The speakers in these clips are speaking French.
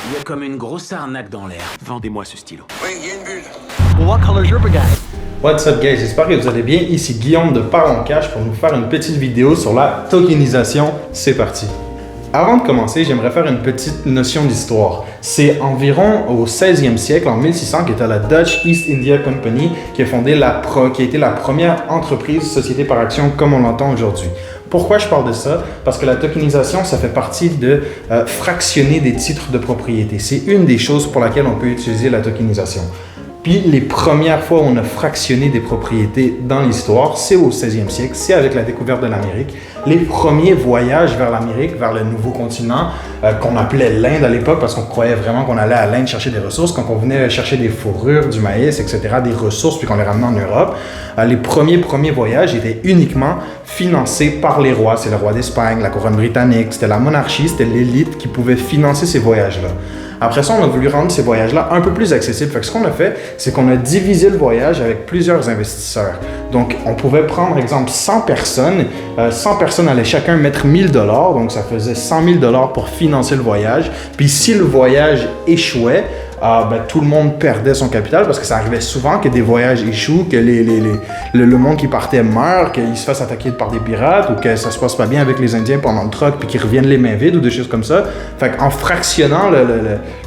Il y a comme une grosse arnaque dans l'air. Vendez-moi ce stylo. Oui, il y a une bulle. What color is your bag? What's up guys, j'espère que vous allez bien. Ici Guillaume de Parlons Cash pour nous faire une petite vidéo sur la tokenisation. C'est parti. Avant de commencer, j'aimerais faire une petite notion d'histoire. C'est environ au 16e siècle, en 1600, qu'était la Dutch East India Company qui a qui a été la première entreprise, société par action comme on l'entend aujourd'hui. Pourquoi je parle de ça? Parce que la tokenisation, ça fait partie de fractionner des titres de propriété. C'est une des choses pour laquelle on peut utiliser la tokenisation. Puis les premières fois où on a fractionné des propriétés dans l'histoire, c'est au 16e siècle, c'est avec la découverte de l'Amérique. Les premiers voyages vers l'Amérique, vers le nouveau continent, qu'on appelait l'Inde à l'époque, parce qu'on croyait vraiment qu'on allait à l'Inde chercher des ressources, quand on venait chercher des fourrures, du maïs, etc., des ressources, puis qu'on les ramenait en Europe. Les premiers voyages étaient uniquement financés par les rois. C'est le roi d'Espagne, la couronne britannique, c'était la monarchie, c'était l'élite qui pouvait financer ces voyages-là. Après ça, on a voulu rendre ces voyages-là un peu plus accessibles. Fait que ce qu'on a fait, c'est qu'on a divisé le voyage avec plusieurs investisseurs. Donc, on pouvait prendre, par exemple, 100 personnes. 100 personnes allaient chacun mettre 1000 $. Donc, ça faisait 100 000 $ pour financer le voyage. Puis, si le voyage échouait, tout le monde perdait son capital parce que ça arrivait souvent que des voyages échouent, que le monde qui partait meurt, qu'il se fasse attaquer par des pirates ou que ça se passe pas bien avec les Indiens pendant le troc puis qu'ils reviennent les mains vides ou des choses comme ça. Fait qu'en fractionnant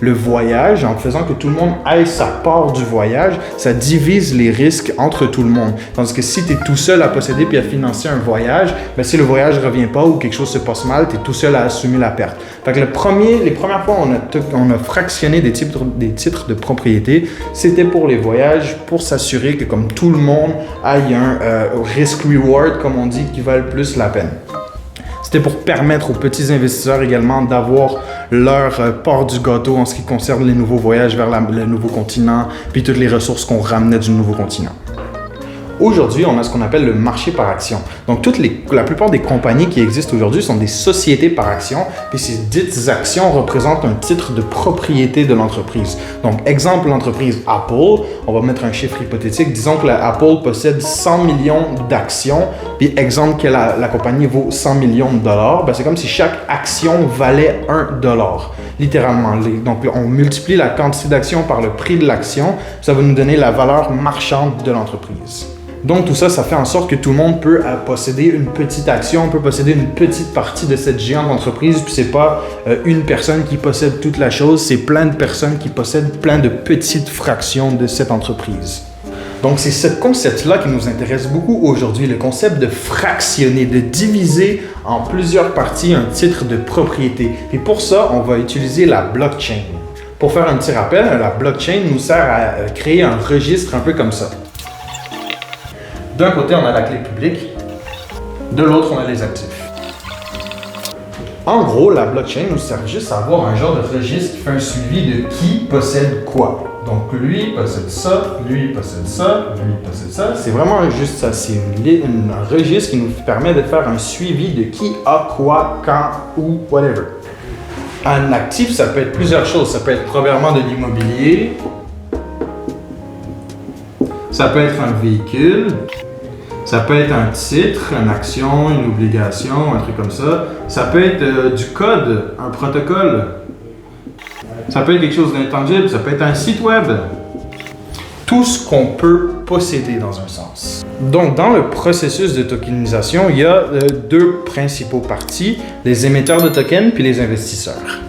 le voyage, en faisant que tout le monde aille sa part du voyage, ça divise les risques entre tout le monde. Tandis que si tu es tout seul à posséder puis à financer un voyage, si le voyage revient pas ou quelque chose se passe mal, tu es tout seul à assumer la perte. Fait que les premières fois on a fractionné des titres de propriété, c'était pour les voyages, pour s'assurer que comme tout le monde aille un risk-reward, comme on dit, qui valent plus la peine. C'était pour permettre aux petits investisseurs également d'avoir leur part du gâteau en ce qui concerne les nouveaux voyages vers le nouveau continent, puis toutes les ressources qu'on ramenait du nouveau continent. Aujourd'hui, on a ce qu'on appelle le marché par action. Donc, la plupart des compagnies qui existent aujourd'hui sont des sociétés par action, puis ces dites actions représentent un titre de propriété de l'entreprise. Donc, exemple, l'entreprise Apple, on va mettre un chiffre hypothétique, disons que Apple possède 100 millions d'actions, puis exemple que la compagnie vaut 100 millions de dollars, c'est comme si chaque action valait $1. Littéralement. Donc, on multiplie la quantité d'actions par le prix de l'action, ça va nous donner la valeur marchande de l'entreprise. Donc tout ça, ça fait en sorte que tout le monde peut posséder une petite action, peut posséder une petite partie de cette géante entreprise, puis c'est pas une personne qui possède toute la chose, c'est plein de personnes qui possèdent plein de petites fractions de cette entreprise. Donc c'est ce concept-là qui nous intéresse beaucoup aujourd'hui, le concept de fractionner, de diviser en plusieurs parties un titre de propriété. Et pour ça, on va utiliser la blockchain. Pour faire un petit rappel, la blockchain nous sert à créer un registre un peu comme ça. D'un côté, on a la clé publique, de l'autre, on a les actifs. En gros, la blockchain nous sert juste à avoir un genre de registre qui fait un suivi de qui possède quoi. Donc, lui possède ça, lui possède ça, lui possède ça. C'est vraiment juste ça. C'est un registre qui nous permet de faire un suivi de qui a quoi, quand, où, whatever. Un actif, ça peut être plusieurs choses. Ça peut être premièrement de l'immobilier. Ça peut être un véhicule. Ça peut être un titre, une action, une obligation, un truc comme ça. Ça peut être du code, un protocole. Ça peut être quelque chose d'intangible, ça peut être un site web. Tout ce qu'on peut posséder dans un sens. Donc, dans le processus de tokenisation, il y a deux principaux parties, les émetteurs de tokens puis les investisseurs.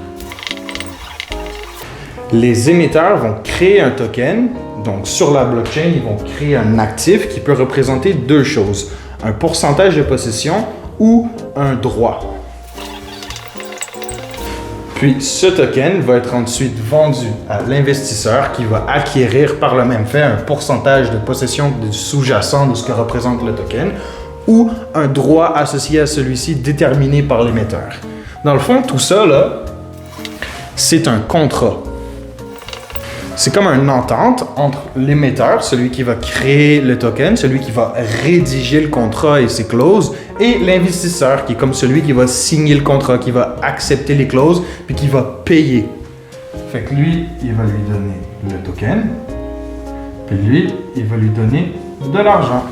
Les émetteurs vont créer un token. Donc, sur la blockchain, ils vont créer un actif qui peut représenter deux choses, un pourcentage de possession ou un droit. Puis, ce token va être ensuite vendu à l'investisseur qui va acquérir par le même fait un pourcentage de possession sous-jacent de ce que représente le token ou un droit associé à celui-ci déterminé par l'émetteur. Dans le fond, tout ça, là, c'est un contrat. C'est comme une entente entre l'émetteur, celui qui va créer le token, celui qui va rédiger le contrat et ses clauses, et l'investisseur, qui est comme celui qui va signer le contrat, qui va accepter les clauses, puis qui va payer. Fait que lui, il va lui donner le token, puis lui, il va lui donner de l'argent.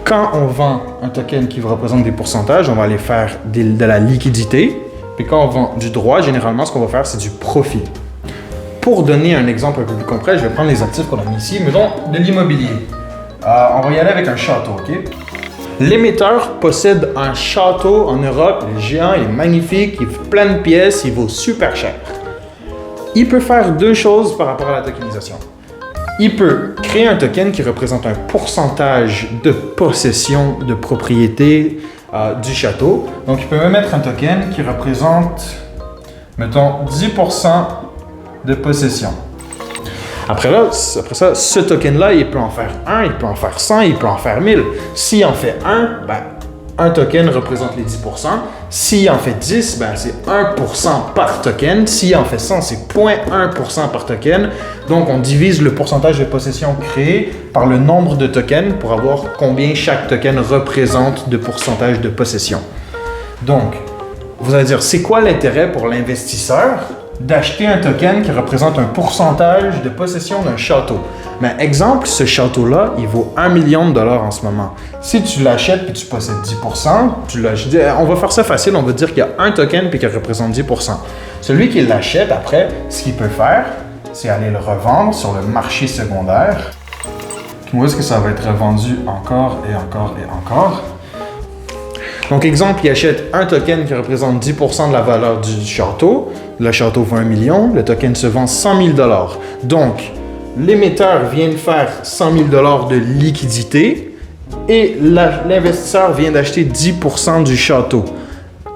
Quand on vend un token qui représente des pourcentages, on va aller faire de la liquidité. Puis quand on vend du droit, généralement, ce qu'on va faire, c'est du profit. Pour donner un exemple un peu plus concret, je vais prendre les actifs qu'on a mis ici, mettons de l'immobilier. On va y aller avec un château, OK? L'émetteur possède un château en Europe, il est géant, il est magnifique, il fait plein de pièces, il vaut super cher. Il peut faire deux choses par rapport à la tokenisation. Il peut créer un token qui représente un pourcentage de possession de propriété du château. Donc, il peut même mettre un token qui représente, mettons, 10% de possession. Après ça, ce token-là, il peut en faire 1, il peut en faire 100, il peut en faire 1000. S'il en fait 1, ben, un token représente les 10%. S'il en fait 10, ben, c'est 1% par token. S'il en fait 100, c'est 0.1% par token. Donc, on divise le pourcentage de possession créé par le nombre de tokens pour avoir combien chaque token représente de pourcentage de possession. Donc, vous allez dire, c'est quoi l'intérêt pour l'investisseur d'acheter un token qui représente un pourcentage de possession d'un château? Mais exemple, ce château-là, il vaut 1 million de dollars en ce moment. Si tu l'achètes et tu possèdes 10%, on va faire ça facile, on va dire qu'il y a un token et qu'il représente 10%. Celui qui l'achète après, ce qu'il peut faire, c'est aller le revendre sur le marché secondaire. Où est-ce que ça va être revendu encore et encore et encore? Donc, exemple, il achète un token qui représente 10% de la valeur du château. Le château vaut 1 million. Le token se vend 100 000 $. Donc, l'émetteur vient de faire 100 000 $ de liquidité et l'investisseur vient d'acheter 10% du château.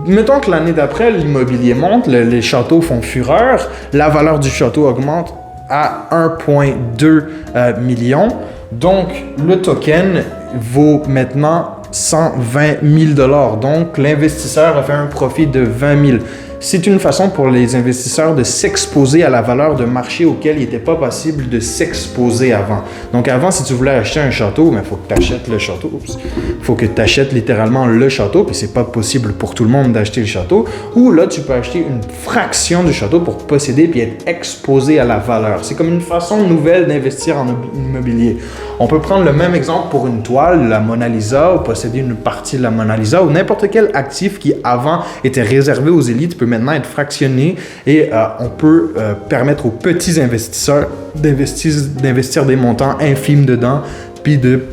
Mettons que l'année d'après, l'immobilier monte, les châteaux font fureur, la valeur du château augmente à 1,2 million. Donc, le token vaut maintenant 120 000 $. Donc, l'investisseur a fait un profit de 20 000 $. C'est une façon pour les investisseurs de s'exposer à la valeur de marché auquel il n'était pas possible de s'exposer avant. Donc avant, si tu voulais acheter un château, il faut que tu achètes le château. Il faut que tu achètes littéralement le château, puis c'est pas possible pour tout le monde d'acheter le château. Ou là, tu peux acheter une fraction du château pour posséder puis être exposé à la valeur. C'est comme une façon nouvelle d'investir en immobilier. On peut prendre le même exemple pour une toile, la Mona Lisa, ou posséder une partie de la Mona Lisa, ou n'importe quel actif qui avant était réservé aux élites peut maintenant être fractionné et on peut permettre aux petits investisseurs d'investir des montants infimes dedans puis de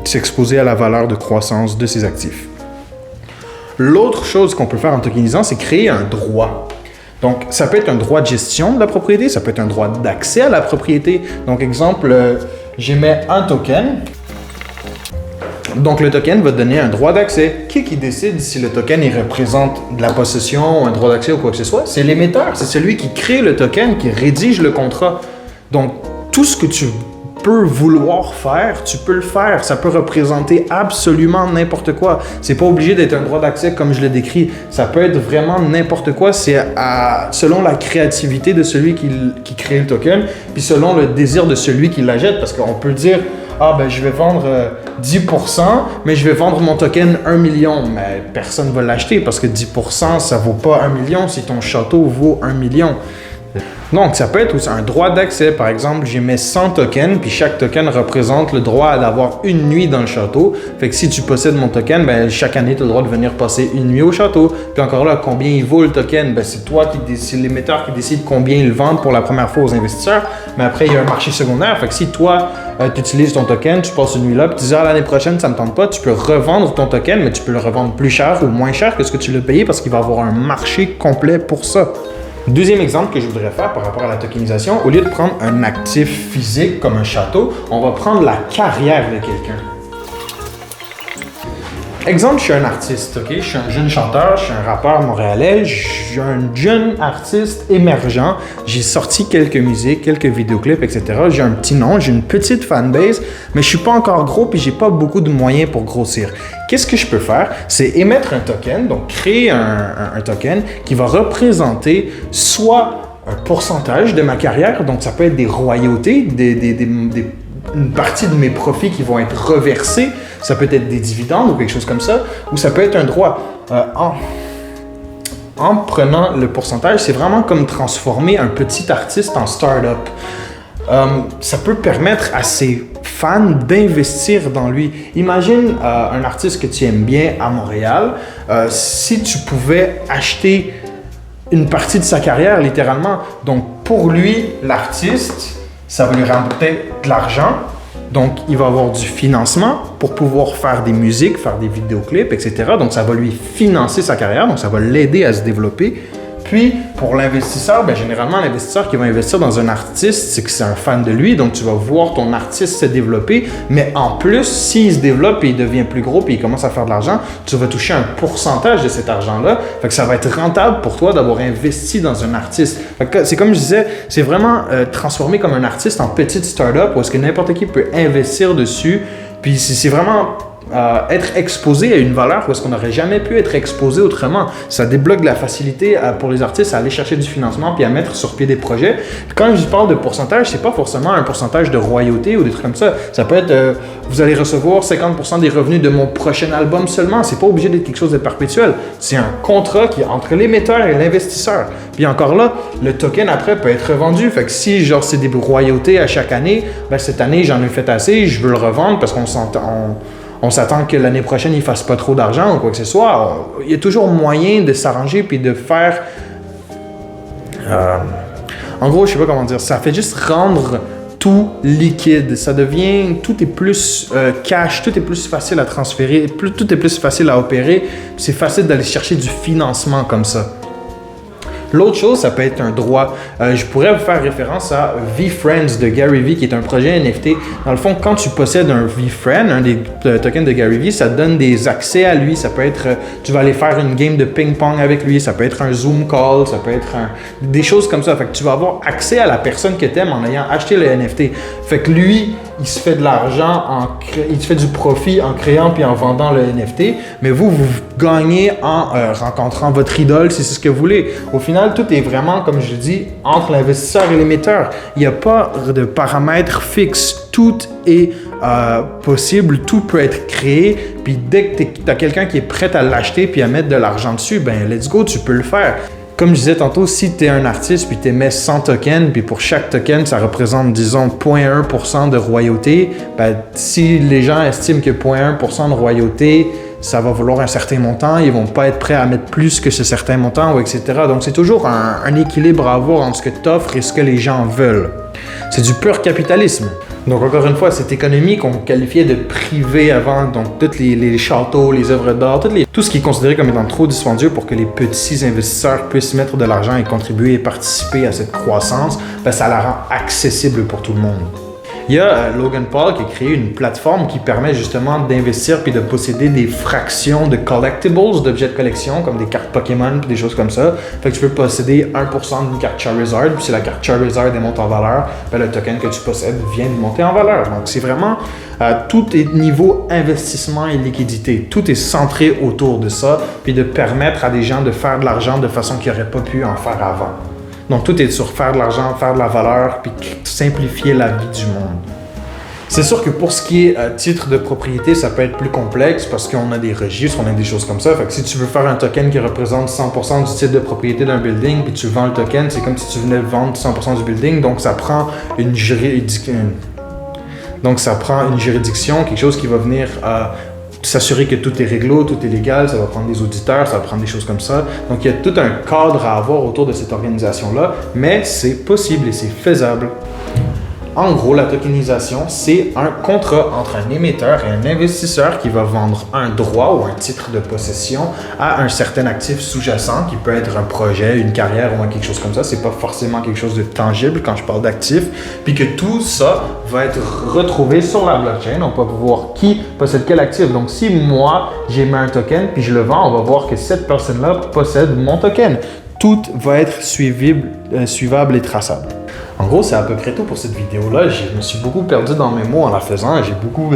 s'exposer à la valeur de croissance de ces actifs. L'autre chose qu'on peut faire en tokenisant, c'est créer un droit. Donc, ça peut être un droit de gestion de la propriété, ça peut être un droit d'accès à la propriété. Donc, exemple, j'émets un token. Donc, le token va donner un droit d'accès. Qui décide si le token il représente de la possession, un droit d'accès ou quoi que ce soit? C'est l'émetteur, c'est celui qui crée le token, qui rédige le contrat. Donc, tout ce que tu peux vouloir faire, tu peux le faire. Ça peut représenter absolument n'importe quoi. C'est pas obligé d'être un droit d'accès comme je le décris. Ça peut être vraiment n'importe quoi. C'est selon la créativité de celui qui crée le token, puis selon le désir de celui qui l'achète. Parce qu'on peut dire, ah ben je vais vendre 10%, mais je vais vendre mon token 1 million. Mais personne ne va l'acheter parce que 10%, ça vaut pas 1 million si ton château vaut 1 million. Donc, ça peut être aussi un droit d'accès. Par exemple, j'émets 100 tokens, puis chaque token représente le droit d'avoir une nuit dans le château. Fait que si tu possèdes mon token, ben, chaque année, tu as le droit de venir passer une nuit au château. Puis encore là, combien il vaut le token? Ben, c'est toi c'est l'émetteur qui décide combien il vend pour la première fois aux investisseurs. Mais après, il y a un marché secondaire. Fait que si toi, tu utilises ton token, tu passes une nuit là, puis tu dis, l'année prochaine, ça me tente pas, tu peux revendre ton token, mais tu peux le revendre plus cher ou moins cher que ce que tu l'as payé parce qu'il va y avoir un marché complet pour ça. Deuxième exemple que je voudrais faire par rapport à la tokenisation, au lieu de prendre un actif physique comme un château, on va prendre la carrière de quelqu'un. Exemple, je suis un artiste, ok? Je suis un jeune chanteur, je suis un rappeur montréalais, je suis un jeune artiste émergent. J'ai sorti quelques musiques, quelques vidéoclips, etc. J'ai un petit nom, j'ai une petite fanbase, mais je suis pas encore gros puis j'ai pas beaucoup de moyens pour grossir. Qu'est-ce que je peux faire? C'est émettre un token, donc créer un token qui va représenter soit un pourcentage de ma carrière, donc ça peut être des royautés, une partie de mes profits qui vont être reversés, ça peut être des dividendes ou quelque chose comme ça, ou ça peut être un droit. En prenant le pourcentage, c'est vraiment comme transformer un petit artiste en start-up. Ça peut permettre à ses fans d'investir dans lui. Imagine un artiste que tu aimes bien à Montréal, si tu pouvais acheter une partie de sa carrière, littéralement. Donc, pour lui, l'artiste, ça va lui rapporter de l'argent. Donc, il va avoir du financement pour pouvoir faire des musiques, faire des vidéoclips, etc. Donc, ça va lui financer sa carrière. Donc, ça va l'aider à se développer. Puis, pour l'investisseur, ben, généralement, l'investisseur qui va investir dans un artiste, c'est que c'est un fan de lui. Donc, tu vas voir ton artiste se développer. Mais en plus, s'il se développe et il devient plus gros puis il commence à faire de l'argent, tu vas toucher un pourcentage de cet argent-là. Fait que ça va être rentable pour toi d'avoir investi dans un artiste. Fait que c'est comme je disais, c'est vraiment transformer comme un artiste en petite start-up où est-ce que n'importe qui peut investir dessus. Puis, c'est vraiment... être exposé à une valeur où est-ce qu'on n'aurait jamais pu être exposé autrement. Ça débloque de la facilité pour les artistes à aller chercher du financement puis à mettre sur pied des projets. Quand je parle de pourcentage, c'est pas forcément un pourcentage de royauté ou des trucs comme ça. Ça peut être, vous allez recevoir 50% des revenus de mon prochain album seulement. C'est pas obligé d'être quelque chose de perpétuel. C'est un contrat qui est entre l'émetteur et l'investisseur. Puis encore là, le token après peut être revendu. Fait que si genre c'est des royautés à chaque année, ben cette année j'en ai fait assez, je veux le revendre parce qu'on s'attend que l'année prochaine, il ne fasse pas trop d'argent ou quoi que ce soit. Il y a toujours moyen de s'arranger puis de faire... en gros, je sais pas comment dire. Ça fait juste rendre tout liquide. Ça devient... Tout est plus cash, tout est plus facile à transférer, tout est plus facile à opérer. C'est facile d'aller chercher du financement comme ça. L'autre chose, ça peut être un droit. Je pourrais vous faire référence à VeeFriends de Gary Vee, qui est un projet NFT. Dans le fond, quand tu possèdes un VeeFriend, un des tokens de Gary Vee, ça te donne des accès à lui. Ça peut être, tu vas aller faire une game de ping-pong avec lui. Ça peut être un Zoom call, ça peut être des choses comme ça. Fait que tu vas avoir accès à la personne que tu aimes en ayant acheté le NFT. Fait que lui, il se fait de l'argent, il se fait du profit en créant puis en vendant le NFT, mais vous gagnez en rencontrant votre idole si c'est ce que vous voulez. Au final, tout est vraiment, comme je le dis, entre l'investisseur et l'émetteur. Il n'y a pas de paramètres fixes. Tout est possible, tout peut être créé, puis dès que tu as quelqu'un qui est prêt à l'acheter puis à mettre de l'argent dessus, ben let's go, tu peux le faire. Comme je disais tantôt, si tu es un artiste puis tu émets 100 tokens, puis pour chaque token, ça représente, disons, 0,1% de royauté, ben, si les gens estiment que 0,1% de royauté, ça va valoir un certain montant, ils vont pas être prêts à mettre plus que ce certain montant, ou etc. Donc, c'est toujours un équilibre à avoir entre ce que tu offres et ce que les gens veulent. C'est du pur capitalisme. Donc, encore une fois, cette économie qu'on qualifiait de privée avant, donc tous les châteaux, les œuvres d'art, tout ce qui est considéré comme étant trop dispendieux pour que les petits investisseurs puissent mettre de l'argent et contribuer et participer à cette croissance, ben, ça la rend accessible pour tout le monde. Il y a Logan Paul qui a créé une plateforme qui permet justement d'investir puis de posséder des fractions de collectibles, d'objets de collection, comme des cartes Pokémon puis des choses comme ça. Fait que tu peux posséder 1% d'une carte Charizard, puis si la carte Charizard monte en valeur, ben le token que tu possèdes vient de monter en valeur. Donc c'est vraiment, tout est niveau investissement et liquidité. Tout est centré autour de ça, puis de permettre à des gens de faire de l'argent de façon qu'ils n'auraient pas pu en faire avant. Donc, tout est sur faire de l'argent, faire de la valeur, puis simplifier la vie du monde. C'est sûr que pour ce qui est titre de propriété, ça peut être plus complexe parce qu'on a des registres, on a des choses comme ça. Fait que si tu veux faire un token qui représente 100% du titre de propriété d'un building, puis tu vends le token, c'est comme si tu venais vendre 100% du building. Donc, ça prend une juridiction. Quelque chose qui va venir s'assurer que tout est réglo, tout est légal, ça va prendre des auditeurs, ça va prendre des choses comme ça. Donc, il y a tout un cadre à avoir autour de cette organisation-là, mais c'est possible et c'est faisable. En gros, la tokenisation, c'est un contrat entre un émetteur et un investisseur qui va vendre un droit ou un titre de possession à un certain actif sous-jacent qui peut être un projet, une carrière ou quelque chose comme ça. C'est pas forcément quelque chose de tangible quand je parle d'actif. Puis que tout ça va être retrouvé sur la blockchain. On va voir qui possède quel actif. Donc, si moi, j'émets un token puis je le vends, on va voir que cette personne-là possède mon token. Tout va être suivable et traçable. En gros, c'est à peu près tout pour cette vidéo-là. Je me suis beaucoup perdu dans mes mots en la faisant. J'ai beaucoup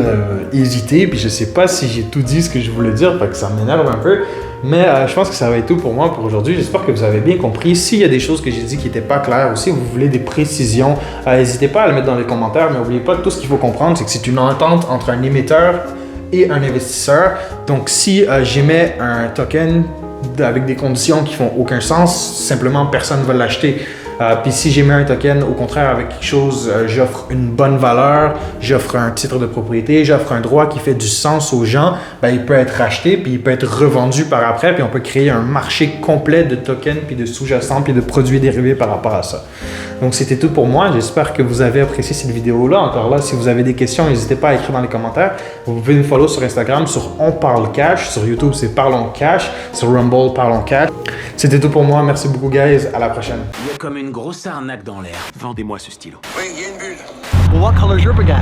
hésité, puis je sais pas si j'ai tout dit ce que je voulais dire, fait que ça m'énerve un peu. Mais je pense que ça va être tout pour moi pour aujourd'hui. J'espère que vous avez bien compris. S'il y a des choses que j'ai dit qui n'étaient pas claires ou si vous voulez des précisions, n'hésitez pas à le mettre dans les commentaires. Mais n'oubliez pas que tout ce qu'il faut comprendre, c'est que c'est une entente entre un émetteur et un investisseur. Donc, si j'émets un token avec des conditions qui font aucun sens, simplement personne ne va l'acheter. Puis si j'émets un token, au contraire, avec quelque chose, j'offre une bonne valeur, j'offre un titre de propriété, j'offre un droit qui fait du sens aux gens, ben, il peut être racheté, puis il peut être revendu par après, puis on peut créer un marché complet de tokens, puis de sous-jacents, puis de produits dérivés par rapport à ça. Donc c'était tout pour moi, j'espère que vous avez apprécié cette vidéo-là. Encore là, si vous avez des questions, n'hésitez pas à écrire dans les commentaires. Vous pouvez nous follow sur Instagram, sur On Parle Cash, sur YouTube c'est Parlons Cash, sur Rumble Parlons Cash. C'était tout pour moi, merci beaucoup guys, à la prochaine. Il y a comme une grosse arnaque dans l'air. Vendez-moi ce stylo. Oui, il y a une bulle. Well, what color's your baguette?